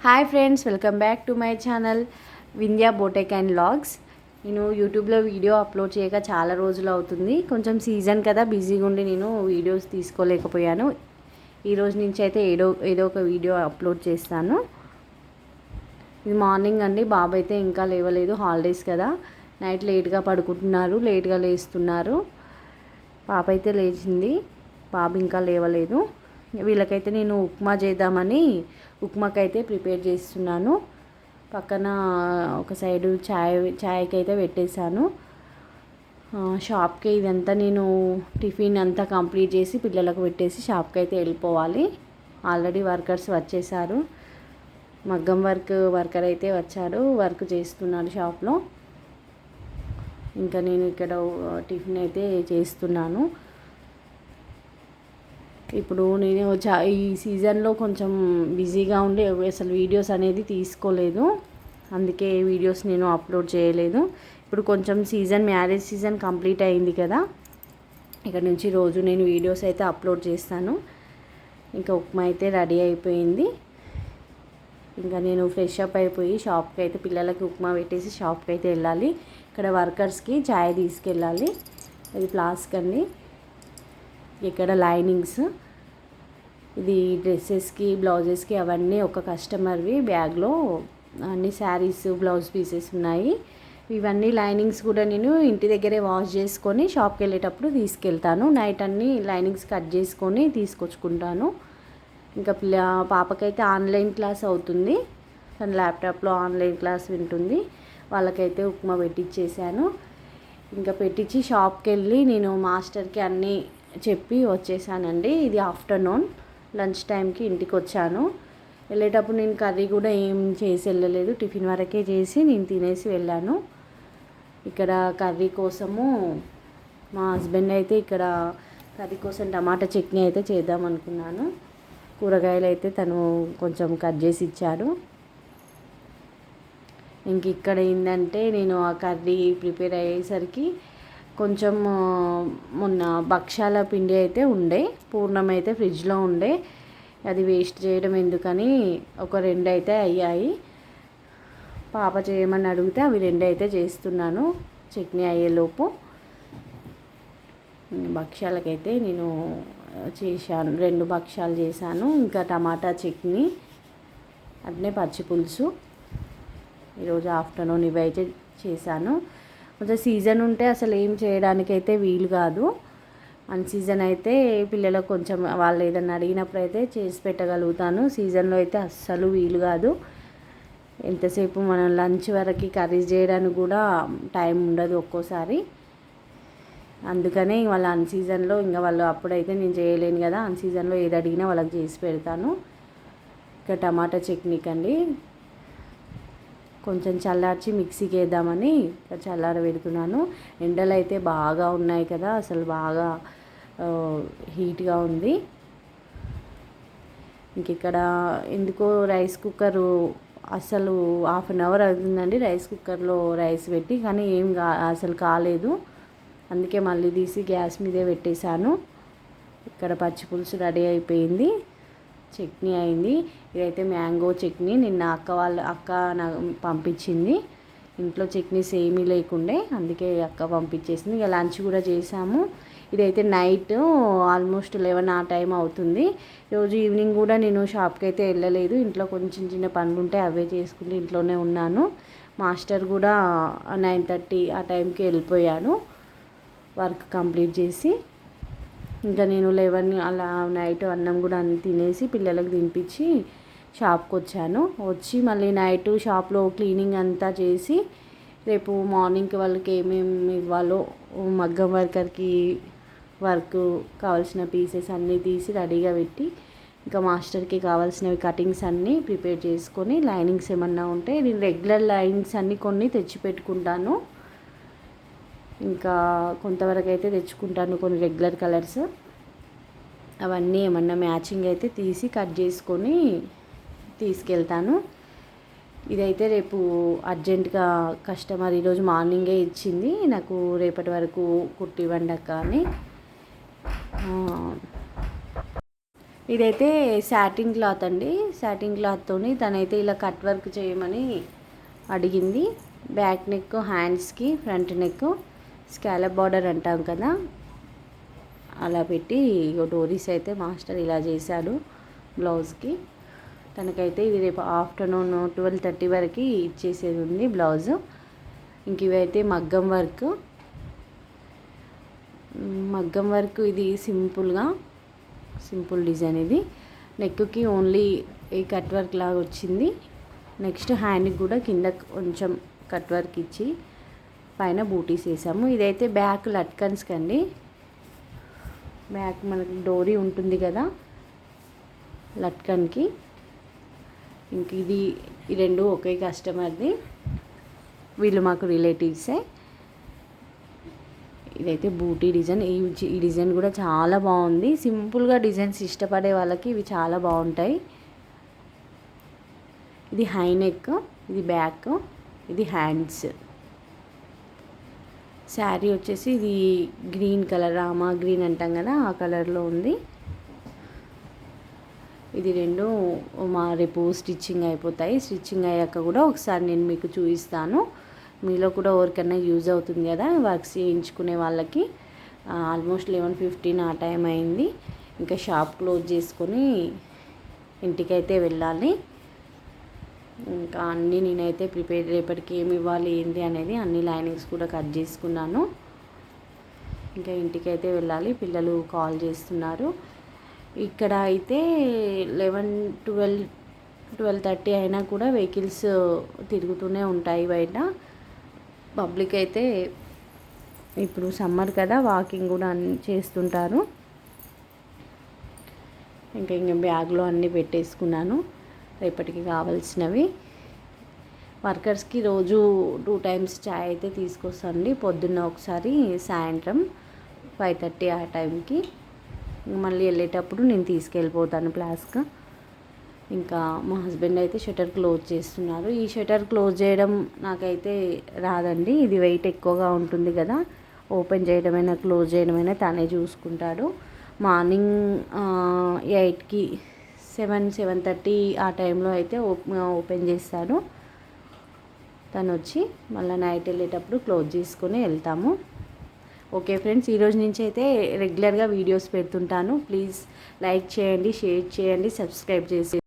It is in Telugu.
Hi friends, welcome back to my channel Vindhya బోటెక్ and vlogs. నేను యూట్యూబ్లో వీడియో అప్లోడ్ చేయక చాలా రోజులు అవుతుంది. కొంచెం సీజన్ కదా, బిజీగా ఉండి నేను వీడియోస్ తీసుకోలేకపోయాను. ఈరోజు నుంచి అయితే ఏదో ఒక వీడియో అప్లోడ్ చేస్తాను. ఇది మార్నింగ్ అండి. బాబు అయితే ఇంకా లేవలేదు, హాలిడేస్ కదా. నైట్ లేట్గా పడుకుంటున్నారు, లేట్గా లేస్తున్నారు. పాప అయితే లేచింది, బాబు ఇంకా లేవలేదు. వీళ్ళకైతే నేను ఉప్మా చేద్దామని ఉప్మాకైతే ప్రిపేర్ చేస్తున్నాను. పక్కన ఒక సైడు ఛాయ్కి అయితే పెట్టేశాను. షాప్కి ఇదంతా నేను టిఫిన్ అంతా కంప్లీట్ చేసి పిల్లలకు పెట్టేసి షాప్కి అయితే వెళ్ళిపోవాలి. ఆల్రెడీ వర్కర్స్ వచ్చేసారు. మగ్గం వర్కర్ అయితే వచ్చారు, వర్క్ చేస్తున్నాడు షాప్లో. ఇంకా నేను ఇక్కడ టిఫిన్ అయితే చేస్తున్నాను. ఇప్పుడు నేను ఈ సీజన్లో కొంచెం బిజీగా ఉండి అసలు వీడియోస్ అనేది తీసుకోలేదు, అందుకే వీడియోస్ నేను అప్లోడ్ చేయలేదు. ఇప్పుడు కొంచెం మ్యారేజ్ సీజన్ కంప్లీట్ అయింది కదా, ఇక్కడ నుంచి రోజు నేను వీడియోస్ అయితే అప్లోడ్ చేస్తాను. ఇంకా ఉప్మా అయితే రెడీ అయిపోయింది. ఇంకా నేను ఫ్రెష్ అప్ అయిపోయి షాప్కి అయితే పిల్లలకి ఉప్మా పెట్టేసి షాప్కి అయితే వెళ్ళాలి. ఇక్కడ వర్కర్స్కి ఛాయ్ తీసుకెళ్ళాలి. ఇది ఫ్లాస్క్ అండి. ఇక్కడ లైనింగ్స్, ఇది డ్రెస్సెస్కి బ్లౌజెస్కి అవన్నీ ఒక కస్టమర్వి. బ్యాగ్లో అన్ని శారీస్ బ్లౌజ్ పీసెస్ ఉన్నాయి. ఇవన్నీ లైనింగ్స్ కూడా నేను ఇంటి దగ్గరే వాష్ చేసుకొని షాప్కి వెళ్ళేటప్పుడు తీసుకెళ్తాను. నైట్ అన్నీ లైనింగ్స్ కట్ చేసుకొని తీసుకొచ్చుకుంటాను. ఇంకా పాపకైతే ఆన్లైన్ క్లాస్ అవుతుంది, తన ల్యాప్టాప్లో ఆన్లైన్ క్లాస్ వింటుంది. వాళ్ళకైతే ఉప్మా పెట్టించేసాను. ఇంకా పెట్టించి షాప్కి వెళ్ళి నేను మాస్టర్కి అన్నీ చెప్పి వచ్చేసానండి. ఇది ఆఫ్టర్నూన్ లంచ్ టైంకి ఇంటికి వచ్చాను. వెళ్ళేటప్పుడు నేను కర్రీ కూడా ఏం చేసి వెళ్ళలేదు, టిఫిన్ వరకే చేసి నేను తినేసి వెళ్ళాను. ఇక్కడ కర్రీ కోసము మా హస్బెండ్ అయితే ఇక్కడ కర్రీ కోసం టమాటా చట్నీ అయితే చేద్దాం అనుకున్నాను. కూరగాయలు అయితే తను కొంచెం కట్ చేసి ఇచ్చాడు. ఇంక ఇక్కడ ఏంటంటే నేను ఆ కర్రీ ప్రిపేర్ అయ్యేసరికి కొంచెం మొన్న భక్షాల పిండి అయితే ఉండే, పూర్ణం అయితే ఫ్రిడ్జ్లో ఉండే. అది వేస్ట్ చేయడం ఎందుకని ఒక 2 అయితే అయ్యాయి. పాప చేయమని అడిగితే అవి 2 అయితే చేస్తున్నాను చట్నీ అయ్యేలోపు. భక్షాలకైతే నేను చేశాను, 2 భక్షాలు చేశాను. ఇంకా టమాటా చట్నీ, అట్నే పచ్చి పులుసు. ఈరోజు ఆఫ్టర్నూన్ ఇవి అయితే చేశాను. కొంచెం సీజన్ ఉంటే అసలు ఏం చేయడానికైతే వీలు కాదు. అన్ సీజన్ అయితే పిల్లలకు కొంచెం వాళ్ళు ఏదైనా అడిగినప్పుడు అయితే చేసి పెట్టగలుగుతాను. సీజన్లో అయితే అస్సలు వీలు కాదు. ఎంతసేపు మనం లంచ్ వరకు కర్రీస్ చేయడానికి కూడా టైం ఉండదు ఒక్కోసారి. అందుకనే వాళ్ళ అన్ సీజన్లో ఇంకా వాళ్ళు అప్పుడైతే నేను చేయలేను కదా, అన్ సీజన్లో ఏది అడిగినా వాళ్ళకి చేసి పెడతాను. ఇంకా టమాటా చట్నీకి అండి కొంచెం చల్లార్చి మిక్సీకి వేద్దామని చల్లారబెడుతున్నాను. ఎండలు అయితే బాగా ఉన్నాయి కదా, అసలు బాగా హీట్గా ఉంది. ఇంక ఇక్కడ ఎందుకో రైస్ కుక్కరు అసలు 1/2 అవర్ అవుతుందండి రైస్ కుక్కర్లో రైస్ పెట్టి, కానీ అసలు కాలేదు. అందుకే మళ్ళీ తీసి గ్యాస్ మీదే పెట్టేశాను. ఇక్కడ పచ్చి పులుసు రెడీ అయిపోయింది, చట్నీ అయింది. ఇదైతే మ్యాంగో చట్నీ, నిన్న అక్క నాకు పంపించింది. ఇంట్లో చట్నీస్ ఏమీ లేకుండే, అందుకే అక్క పంపించేసింది. ఇక లంచ్ కూడా చేసాము. ఇదైతే నైట్ ఆల్మోస్ట్ 11 ఆ టైం అవుతుంది. రోజు ఈవినింగ్ కూడా నేను షాప్కి అయితే వెళ్ళలేదు, ఇంట్లో కొంచెం చిన్న పనులు ఉంటే అవే చేసుకుంటూ ఇంట్లోనే ఉన్నాను. మాస్టర్ కూడా 9:30 ఆ టైంకి వెళ్ళిపోయాను వర్క్ కంప్లీట్ చేసి. ఇంకా నేను 11 అలా నైట్ అన్నం కూడా తినేసి పిల్లలకు తినిపించి షాప్కి వచ్చాను. వచ్చి మళ్ళీ నైట్ షాప్లో క్లీనింగ్ అంతా చేసి రేపు మార్నింగ్కి వాళ్ళకి ఏమేమి ఇవ్వాలో మగ్గం వర్కర్కి వర్క్ కావాల్సిన పీసెస్ అన్నీ తీసి రెడీగా పెట్టి, ఇంకా మాస్టర్కి కావాల్సినవి కటింగ్స్ అన్నీ ప్రిపేర్ చేసుకొని, లైనింగ్స్ ఏమన్నా ఉంటే నేను రెగ్యులర్ లైనింగ్స్ అన్నీ కొన్ని తెచ్చి పెట్టుకుంటాను. ఇంకా కొంతవరకు అయితే తెచ్చుకుంటాను కొన్ని రెగ్యులర్ కలర్స్. అవన్నీ ఏమన్నా మ్యాచింగ్ అయితే తీసి కట్ చేసుకొని తీసుకెళ్తాను. ఇదైతే రేపు అర్జెంటుగా కస్టమర్ ఈరోజు మార్నింగే ఇచ్చింది నాకు, రేపటి వరకు కుట్టి ఇవ్వండి అక్క అని. ఇదైతే సాటిన్ క్లాత్ అండి. సాటిన్ క్లాత్తోని తనైతే ఇలా కట్ వర్క్ చేయమని అడిగింది. బ్యాక్ నెక్, హ్యాండ్స్కి ఫ్రంట్ నెక్ స్కాలప్ బార్డర్ అంటాం కదా, అలా పెట్టి డోరీస్ అయితే మాస్టర్ ఇలా చేశాడు బ్లౌజ్కి. తనకైతే ఇది రేపు ఆఫ్టర్నూన్ 12:30 వరకు ఇచ్చేసేది ఉంది బ్లౌజు. ఇంక ఇవైతే మగ్గం వర్క్ ఇది సింపుల్ డిజైన్. ఇది నెక్కి ఓన్లీ ఈ కట్ వర్క్ లాగా వచ్చింది. నెక్స్ట్ హ్యాండ్కి కూడా కింద కొంచెం కట్ వర్క్ ఇచ్చి పైన బూటీస్ వేసాము. ఇదైతే బ్యాక్ లట్కన్స్ కండి. బ్యాక్ మనకి డోరీ ఉంటుంది కదా లట్కన్కి. ఇంక ఈ రెండు ఒకే కస్టమర్ది, వీళ్ళు మాకు రిలేటివ్సే. ఇదైతే బూటీ డిజైన్. ఈ డిజైన్ కూడా చాలా బాగుంది. సింపుల్గా డిజైన్స్ ఇష్టపడే వాళ్ళకి ఇవి చాలా బాగుంటాయి. ఇది హై నెక్, ఇది బ్యాక్, ఇది హ్యాండ్స్. శారీ వచ్చేసి ఇది గ్రీన్ కలర్, రామా గ్రీన్ అంటాం కదా ఆ కలర్లో ఉంది. ఇది రెండు రేపు స్టిచ్చింగ్ అయిపోతాయి. స్టిచ్చింగ్ అయ్యాక కూడా ఒకసారి నేను మీకు చూపిస్తాను. మీలో కూడా ఎవరికైనా యూజ్ అవుతుంది కదా వర్క్స్ చేయించుకునే వాళ్ళకి. ఆల్మోస్ట్ 11:15 ఆ టైం అయింది. ఇంకా షాప్ క్లోజ్ చేసుకొని ఇంటికైతే వెళ్ళాలి. ఇంకా అన్నీ నేనైతే ప్రిపేర్, రేపటికి ఏమి ఇవ్వాలి ఏంటి అనేది అన్ని లైనింగ్స్ కూడా కట్ చేసుకున్నాను. ఇంకా ఇంటికైతే వెళ్ళాలి. పిల్లలు కాల్ చేస్తున్నారు. ఇక్కడ అయితే 12:30 అయినా కూడా వెహికల్స్ తిరుగుతూనే ఉంటాయి బయట. పబ్లిక్ అయితే ఇప్పుడు సమ్మర్ కదా వాకింగ్ కూడా చేస్తుంటారు. ఇంకా బ్యాగ్లో అన్నీ పెట్టేసుకున్నాను రేపటికి కావాల్సినవి. వర్కర్స్కి రోజు 2 టైమ్స్ చాయ్ అయితే తీసుకొస్తానండి. పొద్దున్న ఒకసారి, సాయంత్రం 5:30 ఆ టైంకి. మళ్ళీ వెళ్ళేటప్పుడు నేను తీసుకెళ్ళిపోతాను ఫ్లాస్క్. ఇంకా మా హస్బెండ్ అయితే షట్టర్ క్లోజ్ చేస్తున్నారు. ఈ షట్టర్ క్లోజ్ చేయడం నాకైతే రాదండి. ఇది వెయిట్ ఎక్కువగా ఉంటుంది కదా, ఓపెన్ చేయడమైనా క్లోజ్ చేయడమైనా తనే చూసుకుంటాడు. మార్నింగ్ 8కి 7:30 ఆ టైంలో అయితే ఓపెన్ చేస్తాడు. తను వచ్చి మళ్ళీ నైట్ వెళ్ళేటప్పుడు క్లోజ్ చేసుకొని వెళ్తాము. ఓకే ఫ్రెండ్స్, ఈరోజు నుంచి అయితే రెగ్యులర్గా వీడియోస్ పెడుతుంటాను. ప్లీజ్ లైక్ చేయండి, షేర్ చేయండి, సబ్స్క్రైబ్ చేసి